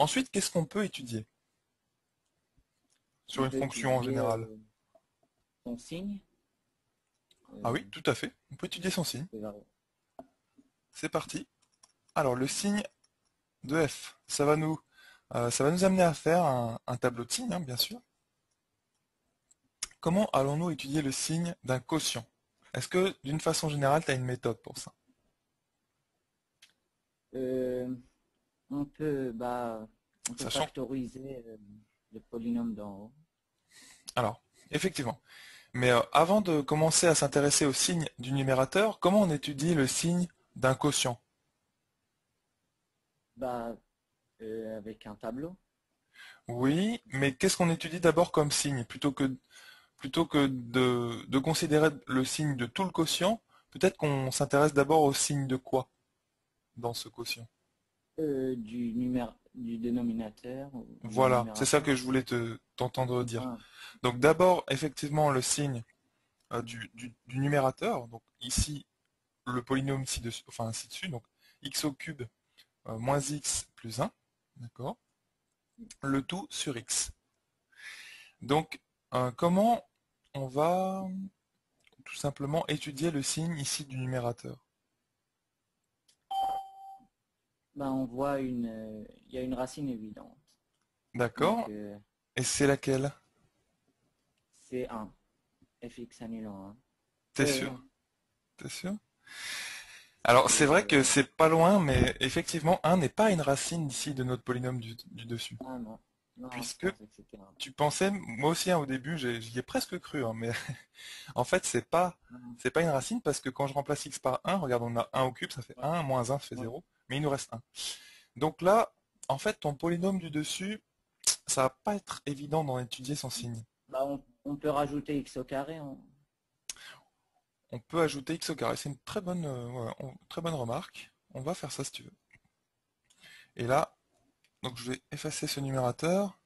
Ensuite, qu'est-ce qu'on peut étudier sur On une peut fonction en étudier général? son signe. Ah euh, oui, tout à fait. On peut étudier son signe. c'est vari- C'est parti. Alors, le signe de f, ça va nous amener à faire un tableau de signes, hein, bien sûr. Comment allons-nous étudier le signe d'un quotient? Est-ce que, d'une façon générale, tu as une méthode pour ça? euh, on peut Sachant, factoriser le polynôme d'en haut. alors, effectivement. Mais avant de commencer à s'intéresser au signe du numérateur, comment on étudie le signe d'un quotient? Bah, avec un tableau. Oui, mais qu'est-ce qu'on étudie d'abord comme signe? Plutôt que de considérer le signe de tout le quotient, peut-être qu'on s'intéresse d'abord au signe de quoi dans ce quotient? Du dénominateur ou du Voilà, c'est ça numérateur. que je voulais t'entendre dire. Ah, Donc d'abord, effectivement, le signe du numérateur, donc ici, le polynôme ci-dessus, enfin ainsi de suite, donc x au cube moins x plus 1, d'accord? Le tout sur x. Donc, comment on va tout simplement étudier le signe ici du numérateur? il y a une racine évidente. Donc, D'accord? Et c'est laquelle? c'est 1. Fx annulant 1. T'es sûr? T'es sûr? Alors, c'est vrai que Euh, c'est pas loin, mais effectivement, 1 n'est pas une racine ici de notre polynôme du dessus. ah non. Non, je Puisque pensais que c'était 1. tu pensais, moi aussi hein, au début, j'y ai presque cru, hein, mais en fait, Non. c'est pas une racine parce que quand je remplace x par 1, regarde, on a 1 au cube, ça fait Ouais, 1, moins 1, ça fait ouais. 0, mais il nous reste 1. Donc là, en fait, ton polynôme du dessus, ça va pas être évident d'en étudier son signe. Bah, on peut rajouter x au carré. On peut ajouter x au carré, c'est une très bonne, très bonne remarque. On va faire ça si tu veux. Et là, donc je vais effacer ce numérateur.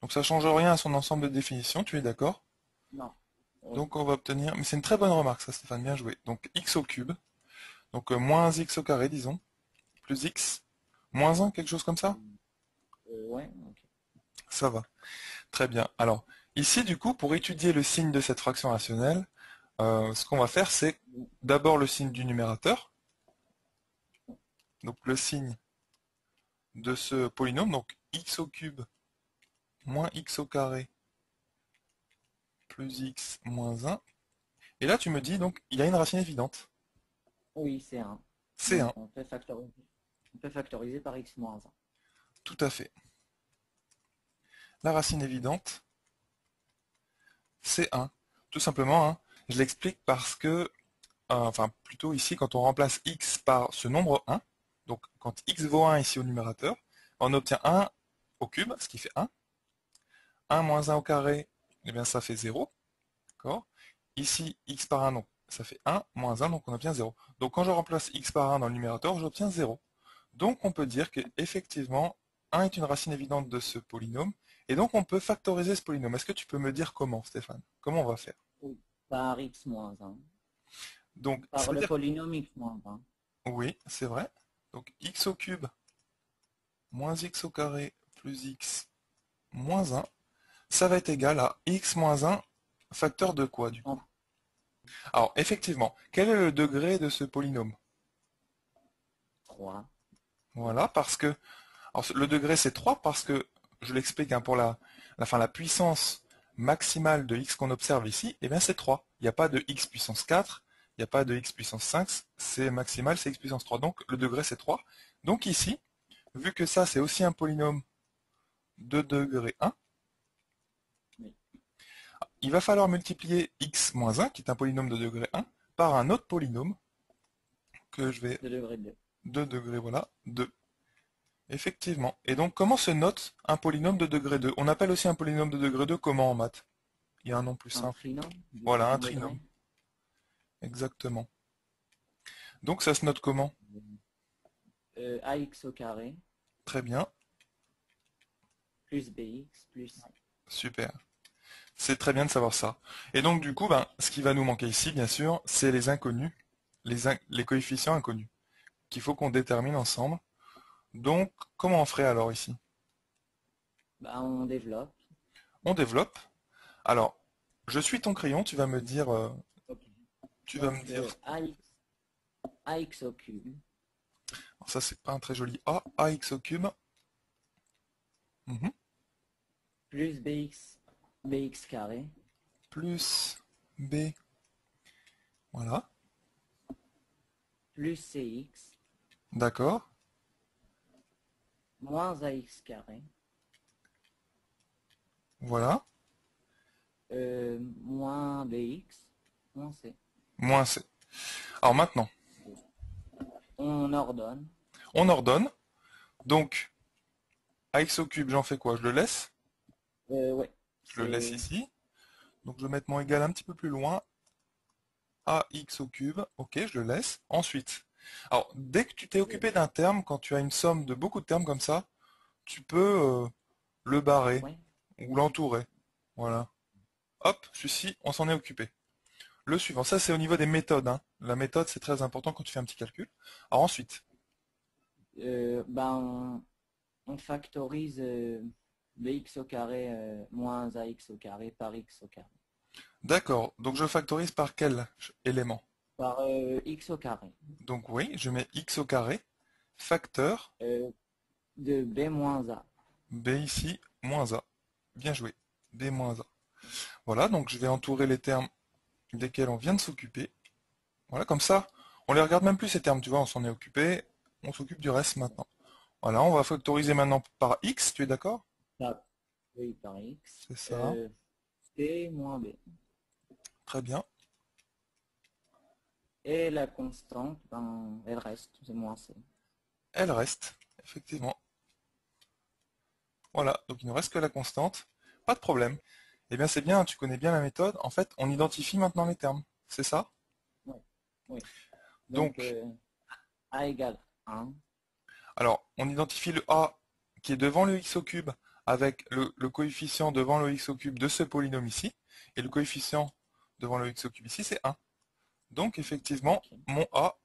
Donc ça change rien à son ensemble de définitions, tu es d'accord? Non. Oui. Donc on va obtenir, mais c'est une très bonne remarque ça Stéphane, bien joué. Donc x au cube, donc moins x au carré disons, plus x, moins 1, quelque chose comme ça? Ouais, ok. Ça va, très bien. Alors, ici du coup, pour étudier le signe de cette fraction rationnelle, ce qu'on va faire c'est d'abord le signe du numérateur, donc le signe de ce polynôme, donc x au cube moins x au carré plus x moins 1. Et là tu me dis donc il y a une racine évidente, Oui, c'est 1. c'est Donc 1, on peut factoriser par x moins 1. tout à fait. La racine évidente, c'est 1. Tout simplement, hein, je l'explique parce que, enfin plutôt ici, quand on remplace x par ce nombre 1, donc quand x vaut 1 ici au numérateur, on obtient 1 au cube, ce qui fait 1. 1 moins 1 au carré, eh bien ça fait 0. D'accord. Ici, x par 1, donc ça fait 1, moins 1, donc on obtient 0. Donc quand je remplace x par 1 dans le numérateur, j'obtiens 0. Donc on peut dire qu'effectivement, 1 est une racine évidente de ce polynôme, et donc on peut factoriser ce polynôme. Est-ce que tu peux me dire comment, Stéphane? Comment on va faire? Oui. Par x moins 1. Donc ça Par veut le dire, polynôme x moins 1. oui, c'est vrai. Donc x au cube moins x au carré plus x moins 1, ça va être égal à x moins 1 facteur de quoi du coup? En Alors effectivement, quel est le degré de ce polynôme? 3. Voilà, parce que alors, le degré c'est 3 parce que, je l'explique hein, pour la puissance maximale de x qu'on observe ici, eh bien c'est 3. Il n'y a pas de x puissance 4, il n'y a pas de x puissance 5, c'est maximal, c'est x puissance 3. Donc le degré c'est 3. Donc ici, vu que ça c'est aussi un polynôme de degré 1, Oui. il va falloir multiplier x moins 1, qui est un polynôme de degré 1, par un autre polynôme que je vais De degré 2. de degré, voilà, 2. Effectivement. Et donc, comment se note un polynôme de degré 2? On appelle aussi un polynôme de degré 2 comment en maths? Il y a un nom plus Un simple. trinôme du Voilà, un second trinôme. degré. Exactement. Donc, ça se note comment? Ax au carré Très bien. plus bx plus. Super. C'est très bien de savoir ça. Et donc, du coup, ben, ce qui va nous manquer ici, bien sûr, c'est les inconnus, les coefficients inconnus, qu'il faut qu'on détermine ensemble. Donc, comment on ferait alors ici? Bah, on développe. On développe. Alors, je suis ton crayon, tu vas me dire, Ok. tu vas me Donc, dire, AX au cube ça c'est pas un très joli A, AX au cube. Mhm. plus BX carré Plus B, voilà, plus CX d'accord, moins AX carré voilà, moins BX moins C. moins C. Alors maintenant, On ordonne. on ordonne, donc AX au cube, j'en fais quoi? Je le laisse? Ouais, Je le laisse c'est ici. Donc je vais mettre mon égal un petit peu plus loin. AX au cube, ok, je le laisse. Ensuite, alors dès que tu t'es occupé d'un terme, quand tu as une somme de beaucoup de termes comme ça, tu peux le barrer ouais. ou l'entourer. Voilà. Hop, celui-ci, on s'en est occupé. Le suivant, ça c'est au niveau des méthodes, hein. La méthode c'est très important quand tu fais un petit calcul. Alors ensuite, Bah, on factorise bx au carré moins ax au carré par x au carré. d'accord, donc je factorise par quel élément? Par x au carré. Donc oui, je mets x au carré, facteur, Euh, de b moins a. b ici, moins a. Bien joué, b moins a. Voilà, donc je vais entourer les termes desquels on vient de s'occuper. Voilà, comme ça, on les regarde même plus ces termes, tu vois, on s'en est occupé, on s'occupe du reste maintenant. Voilà, on va factoriser maintenant par x, tu es d'accord? Par, oui, par x. C'est ça, C moins b. très bien. Et la constante, ben, elle reste, c'est moins c. Elle reste, effectivement. Voilà, donc il ne reste que la constante. Pas de problème. Eh bien c'est bien, tu connais bien la méthode. En fait, on identifie maintenant les termes. C'est ça? Oui, oui. Donc, Donc, a égale 1. alors, on identifie le a qui est devant le x au cube avec le coefficient devant le x au cube de ce polynôme ici. Et le coefficient devant le x au cube ici, c'est 1. Donc, effectivement, Ok. mon a,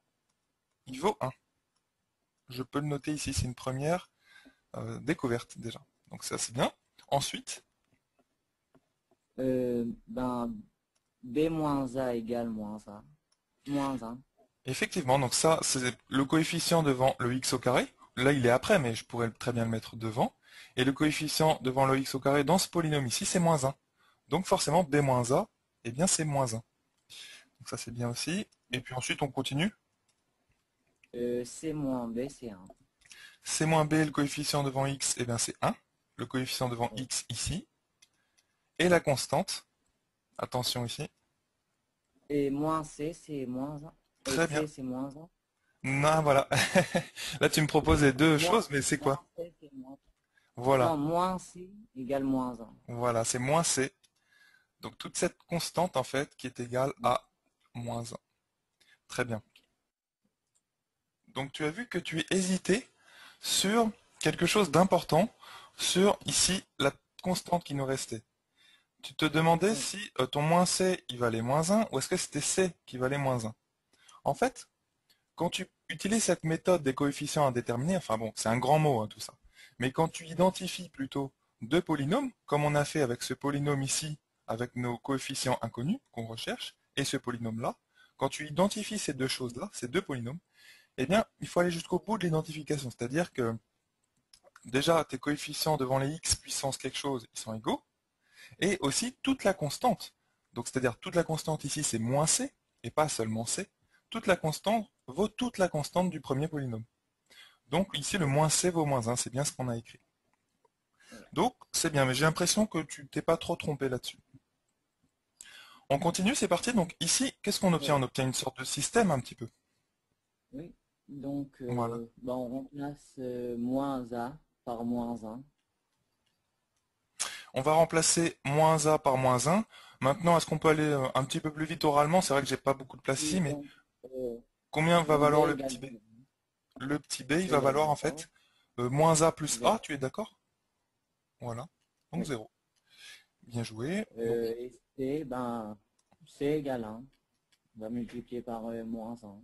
il vaut 1. Je peux le noter ici, c'est une première découverte déjà. Donc ça, c'est bien. Ensuite, Ben, b moins a égale moins a. Moins 1. effectivement, donc ça, c'est le coefficient devant le x au carré. Là, il est après, mais je pourrais très bien le mettre devant. Et le coefficient devant le x au carré dans ce polynôme ici, c'est moins 1. Donc forcément, b moins a, eh bien c'est moins 1. Donc ça, c'est bien aussi. Et puis ensuite, on continue. C moins b, c'est 1. C moins b, le coefficient devant x, eh bien c'est 1. Le coefficient devant Oui. x ici. Et la constante, attention ici. Et moins c, c'est moins 1. Et Très bien. c, c'est moins 1. Non, voilà. Là, tu me proposes les deux Moins, choses, mais c'est moins quoi? c, c'est moins. Voilà. Non, moins c égale moins 1. Voilà, c'est moins c. Donc toute cette constante, en fait, qui est égale à moins 1. Très bien. Donc tu as vu que tu hésitais sur quelque chose d'important, sur ici la constante qui nous restait. Tu te demandais Oui. si ton moins c, il valait moins 1, ou est-ce que c'était c qui valait moins 1. En fait, quand tu utilises cette méthode des coefficients indéterminés, enfin bon, c'est un grand mot hein, tout ça, mais quand tu identifies plutôt deux polynômes, comme on a fait avec ce polynôme ici, avec nos coefficients inconnus qu'on recherche, et ce polynôme-là, quand tu identifies ces deux choses-là, ces deux polynômes, eh bien, il faut aller jusqu'au bout de l'identification, c'est-à-dire que déjà, tes coefficients devant les x puissance quelque chose, ils sont égaux, et aussi toute la constante. Donc, c'est-à-dire toute la constante ici, c'est moins c, et pas seulement c. Toute la constante vaut toute la constante du premier polynôme. Donc ici, le moins c vaut moins 1, c'est bien ce qu'on a écrit. Ouais. Donc, c'est bien, mais j'ai l'impression que tu t'es pas trop trompé là-dessus. On continue, c'est parti. Donc ici, qu'est-ce qu'on obtient? Ouais. On obtient une sorte de système un petit peu. Oui. Donc, Voilà. ben, on remplace moins a par moins 1. On va remplacer moins a par moins 1. Maintenant, est-ce qu'on peut aller un petit peu plus vite oralement? C'est vrai que j'ai pas beaucoup de place ici, Et mais donc, combien va donc b valoir le petit égale b? 0. Le petit b, il B va égale valoir en 0. fait moins a plus a, 0. tu es d'accord? Voilà. Donc Oui. 0. Bien joué. Donc, Et c, ben, c égale 1. On va multiplier par moins 1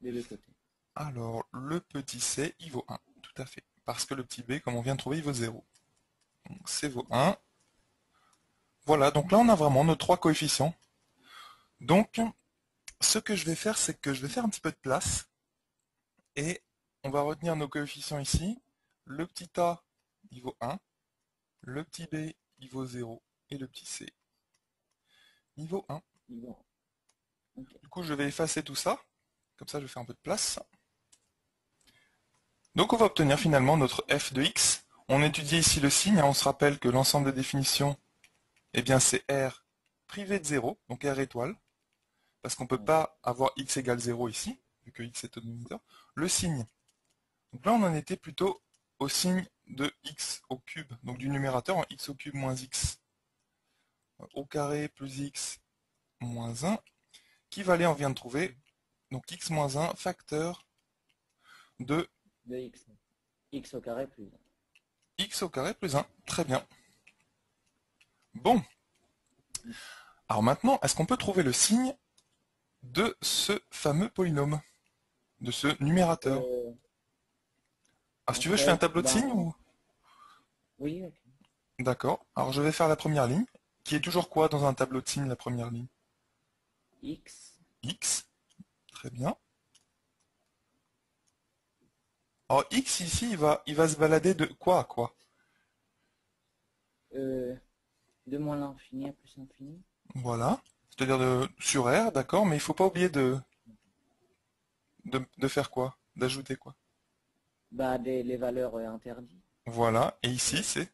des deux côtés. alors, le petit c, il vaut 1. tout à fait. Parce que le petit b, comme on vient de trouver, il vaut 0. Donc c vaut 1. Voilà, donc là on a vraiment nos trois coefficients. Donc, ce que je vais faire, c'est que je vais faire un petit peu de place. Et on va retenir nos coefficients ici. Le petit a, il vaut 1. Le petit b, il vaut 0. Et le petit c, il vaut 1. Bon, ok. Du coup, je vais effacer tout ça. Comme ça, je vais faire un peu de place. Donc, on va obtenir finalement notre f de x. On étudie ici le signe. On se rappelle que l'ensemble des définitions, eh bien, c'est r privé de 0, donc r étoile. Parce qu'on ne peut Ouais. pas avoir x égale 0 ici, vu que x est au dénominateur. Le signe. Donc là, on en était plutôt au signe de x au cube, donc du numérateur en x au cube moins x au carré plus x moins 1, qui valait, on vient de trouver, donc x moins 1 facteur de De x. X au carré plus 1. x au carré plus 1. Très bien. Bon. Alors maintenant, est-ce qu'on peut trouver le signe de ce fameux polynôme, de ce numérateur? Euh, Ah, si en tu veux, je fais un fait, tableau de signes ou? oui, ok. D'accord. Alors je vais faire la première ligne, qui est toujours quoi dans un tableau de signes, la première ligne? X, X. Très bien. Alors x ici, il va se balader de quoi à quoi? de moins l'infini à plus l'infini. Voilà. C'est-à-dire sur R, d'accord, mais il faut pas oublier de faire quoi? D'ajouter quoi? Bah, les valeurs interdites. Voilà. Et ici, c'est?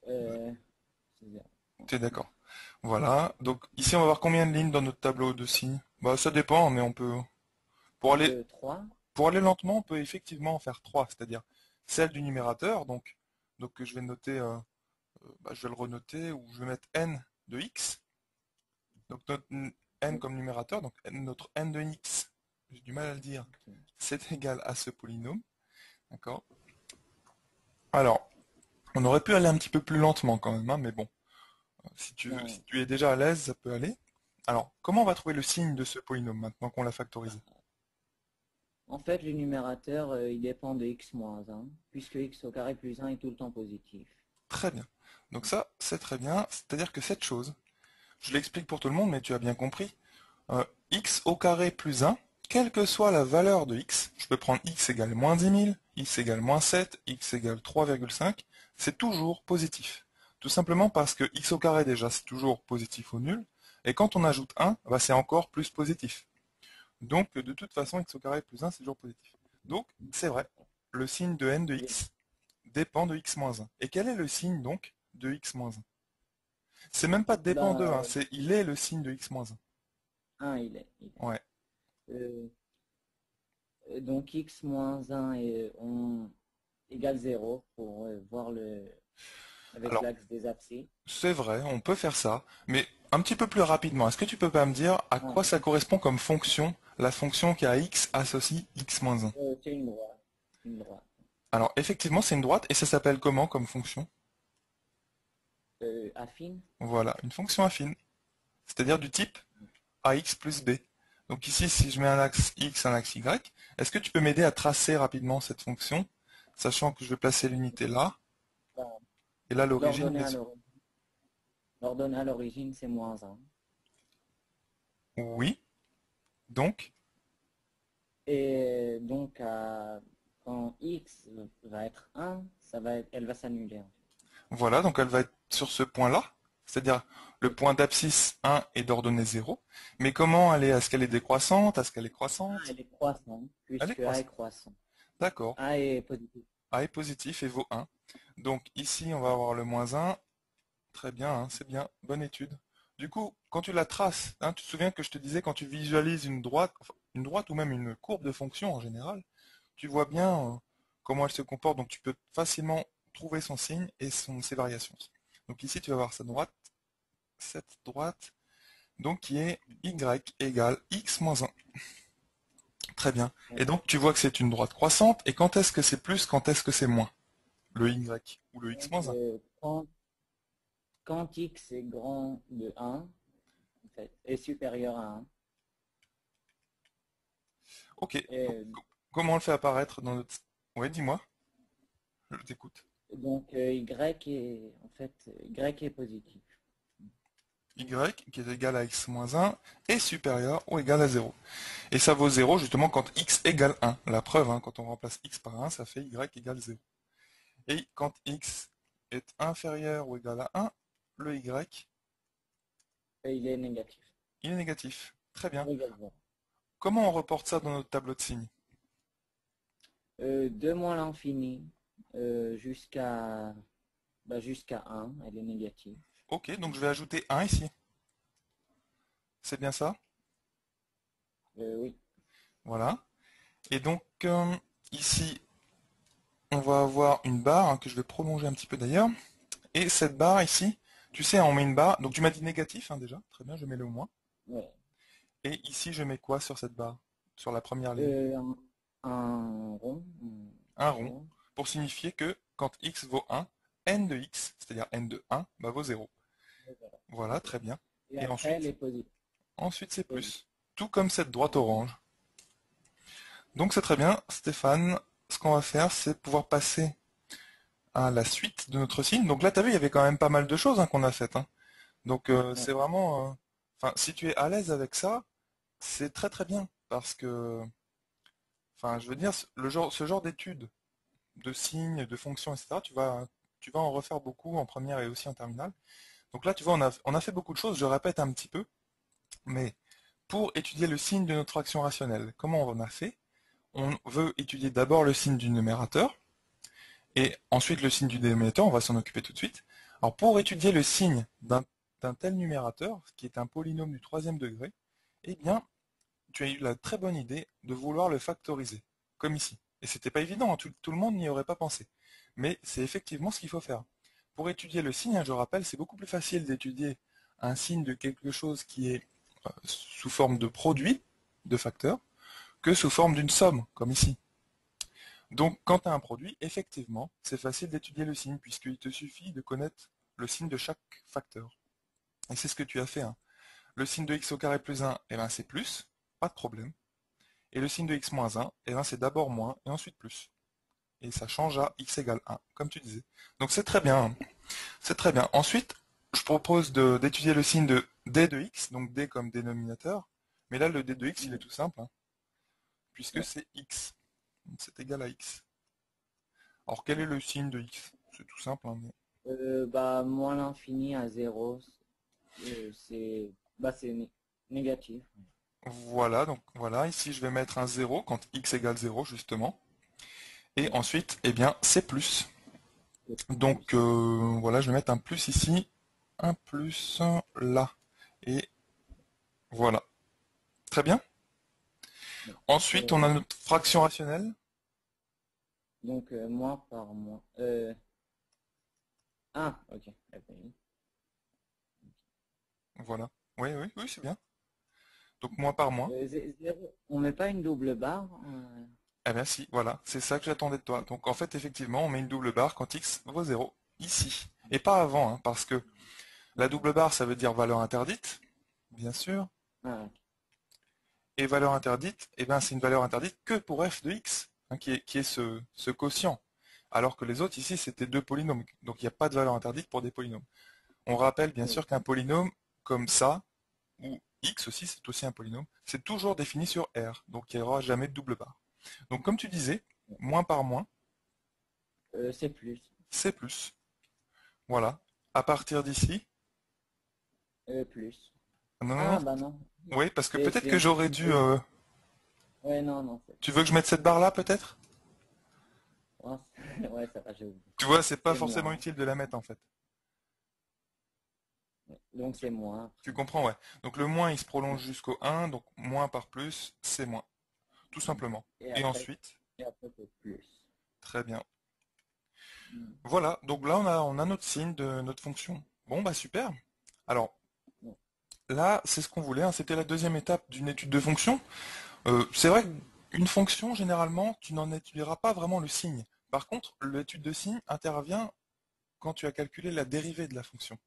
Euh, c'est zéro. T'es d'accord. Voilà. Donc ici, on va voir combien de lignes dans notre tableau de signes. Bah ça dépend, mais on peut. Pour aller, 3. pour aller lentement, on peut effectivement en faire trois, c'est-à-dire celle du numérateur, donc je vais noter, bah, je vais le renoter, ou je vais mettre n de x. Donc notre n comme numérateur, donc notre n de x, j'ai du mal à le dire, c'est égal à ce polynôme. D'accord. Alors, on aurait pu aller un petit peu plus lentement quand même, hein, mais bon, si Non, tu es déjà à l'aise, ça peut aller. Alors, comment on va trouver le signe de ce polynôme maintenant qu'on l'a factorisé? en fait, le numérateur, il dépend de x moins 1, puisque x au carré plus 1 est tout le temps positif. Très bien. Donc ça, c'est très bien. C'est-à-dire que cette chose, je l'explique pour tout le monde, mais tu as bien compris, x au carré plus 1, quelle que soit la valeur de x, je peux prendre x égale moins 10 000, x égale moins 7, x égale 3,5, c'est toujours positif. Tout simplement parce que x au carré déjà c'est toujours positif ou nul, et quand on ajoute 1, bah, c'est encore plus positif. Donc de toute façon x au carré plus 1 c'est toujours positif. Donc c'est vrai, le signe de n de Et x dépend de x moins 1. Et quel est le signe donc de x moins 1? C'est même pas dépend de, hein, bah, c'est il est le signe de x moins 1, il est. 1. Ouais. Euh, donc x moins 1 égale 0 pour voir avec Alors, l'axe des abscisses. c'est vrai, on peut faire ça, mais un petit peu plus rapidement. Est-ce que tu peux pas me dire à Ah, quoi ça correspond comme fonction, la fonction qui a x associe x moins 1? c'est une droite. Une droite. Alors, effectivement, c'est une droite, et ça s'appelle comment comme fonction? Affine. Voilà, une fonction affine, c'est-à-dire du type ax plus b. Donc ici, si je mets un axe x, un axe y, est-ce que tu peux m'aider à tracer rapidement cette fonction, sachant que je vais placer l'unité là, Bah, et là l'origine, L'ordonnée bien à sûr. l'origine, l'ordonnée à l'origine, c'est moins 1. Oui, donc, Et donc, quand x va être 1, elle va s'annuler, en fait. voilà, donc elle va être sur ce point-là, c'est-à-dire le Oui. point d'abscisse 1 est d'ordonnée 0. Mais comment elle est? Est-ce qu'elle est décroissante? Est-ce qu'elle est A, croissante? elle est croissante, Elle est puisque A est croissante. croissant. D'accord. A est positif. A est positif et vaut 1. Donc ici, on va avoir le moins 1. Très bien, hein, c'est bien. Bonne étude. Du coup, quand tu la traces, hein, tu te souviens que je te disais quand tu visualises une droite, enfin, une droite ou même une courbe de fonction en général, tu vois bien comment elle se comporte. Donc tu peux facilement trouver son signe et ses variations. Donc ici, tu vas voir cette droite, donc qui est y égale x moins 1. Très bien. Et donc tu vois que c'est une droite croissante, et quand est-ce que c'est plus, quand est-ce que c'est moins? Le y ou le x Donc, moins 1. quand x est grand de 1, en fait, est supérieur à 1, Ok, donc et comment on le fait apparaître dans notre... Ouais, dis-moi, je t'écoute. Donc y est en fait y est positif. Y qui est égal à x moins 1 est supérieur ou égal à 0. Et ça vaut 0 justement quand x égale 1. La preuve, hein, quand on remplace x par 1, ça fait y égale 0. Et quand x est inférieur ou égal à 1, le y, Et il est négatif. il est négatif. Très bien. Également. Comment on reporte ça dans notre tableau de signes? De moins l'infini jusqu'à jusqu'à 1, elle est négative. Ok, donc je vais ajouter 1 ici. C'est bien ça? Oui. Voilà. Et donc, ici, on va avoir une barre, hein, que je vais prolonger un petit peu d'ailleurs. Et cette barre ici, tu sais, on met une barre. Donc tu m'as dit négatif, hein, déjà. Très bien, je mets le moins. Ouais. Et ici, je mets quoi sur cette barre? Sur la première ligne? Euh, un, un rond. Un rond. Pour signifier que quand x vaut 1, n de x, c'est-à-dire n de 1, bah, vaut 0. Voilà, très bien. Et Et après, elle ensuite, est positive. c'est plus. Tout comme cette droite orange. Donc c'est très bien, Stéphane. Ce qu'on va faire, c'est pouvoir passer à la suite de notre signe. Donc là, tu as vu, il y avait quand même pas mal de choses, hein, qu'on a faites, hein. Donc Ouais. c'est vraiment... Enfin, si tu es à l'aise avec ça, c'est très très bien. Parce que, enfin, je veux dire, ce genre d'études, de signes, de fonctions, etc., tu vas en refaire beaucoup en première et aussi en terminale. Donc là, tu vois, on a fait beaucoup de choses, je répète un petit peu, mais pour étudier le signe de notre fraction rationnelle, comment on a fait? On veut étudier d'abord le signe du numérateur, et ensuite le signe du dénominateur, on va s'en occuper tout de suite. Alors pour étudier le signe d'un tel numérateur, qui est un polynôme du troisième degré, eh bien, tu as eu la très bonne idée de vouloir le factoriser, comme ici. Et c'était pas évident, hein, tout le monde n'y aurait pas pensé. Mais c'est effectivement ce qu'il faut faire. Pour étudier le signe, hein, je rappelle, c'est beaucoup plus facile d'étudier un signe de quelque chose qui est sous forme de produit, de facteur, que sous forme d'une somme, comme ici. Donc, quand tu as un produit, effectivement, c'est facile d'étudier le signe, puisqu'il te suffit de connaître le signe de chaque facteur. Et c'est ce que tu as fait, hein. Le signe de x au carré plus 1, eh ben, c'est plus, pas de problème. Et le signe de x moins 1, eh ben, c'est d'abord moins et ensuite plus. Et ça change à x égale 1, comme tu disais. Donc c'est très bien, hein. C'est très bien. Ensuite, je propose d'étudier le signe de d de x, donc d comme dénominateur. Mais là, le d de x, il est tout simple, hein, puisque Ouais. c'est x. C'est égal à x. Alors, quel est le signe de x? C'est tout simple, hein, Moins l'infini à 0, c'est négatif. voilà, donc voilà, ici je vais mettre un 0 quand x égale 0, justement. Et Ouais. ensuite, eh bien, c'est plus. C'est Donc plus. voilà, je vais mettre un plus ici, un plus là. Et voilà. Très bien. Ouais. Ensuite, on a notre fraction rationnelle. Donc moins par moins. Ok. Eh ben, oui. Voilà. Oui, oui, oui, c'est bien. Donc moins par moins. Zéro. On met pas une double barre. Eh bien si, voilà, c'est ça que j'attendais de toi. Donc en fait, effectivement, on met une double barre quand x vaut 0, ici. Et pas avant, hein, parce que la double barre, ça veut dire valeur interdite, bien sûr. Ok. Et valeur interdite, eh ben, c'est une valeur interdite que pour f de x, hein, qui est ce quotient. Alors que les autres, ici, c'était deux polynômes. Donc il n'y a pas de valeur interdite pour des polynômes. On rappelle bien Ouais. sûr qu'un polynôme comme ça, ou x aussi, c'est aussi un polynôme, c'est toujours défini sur R. Donc il n'y aura jamais de double barre. Donc comme tu disais, moins par moins, C'est plus. c'est plus. Voilà. À partir d'ici, Plus. non, non, non. Ah bah non. Oui, parce que peut-être C'est que un j'aurais petit dû... peu. Ouais, non, non. Tu veux que je mette cette barre-là, peut-être? Ouais, ouais, ça va, j'ai oublié. Tu vois, c'est pas C'est forcément moins. utile de la mettre, en fait. Ouais. Donc c'est moins Tu après. comprends, ouais. Donc le moins, il se prolonge jusqu'au 1, donc moins par plus, c'est moins. Tout simplement. Et Et après, ensuite, c'est plus. très bien. Mm. Voilà, donc là, on a notre signe de notre fonction. Bon, bah super. Alors, Ouais. là, c'est ce qu'on voulait, hein. C'était la deuxième étape d'une étude de fonction. C'est vrai qu'une fonction, généralement, tu n'en étudieras pas vraiment le signe. Par contre, l'étude de signe intervient quand tu as calculé la dérivée de la fonction.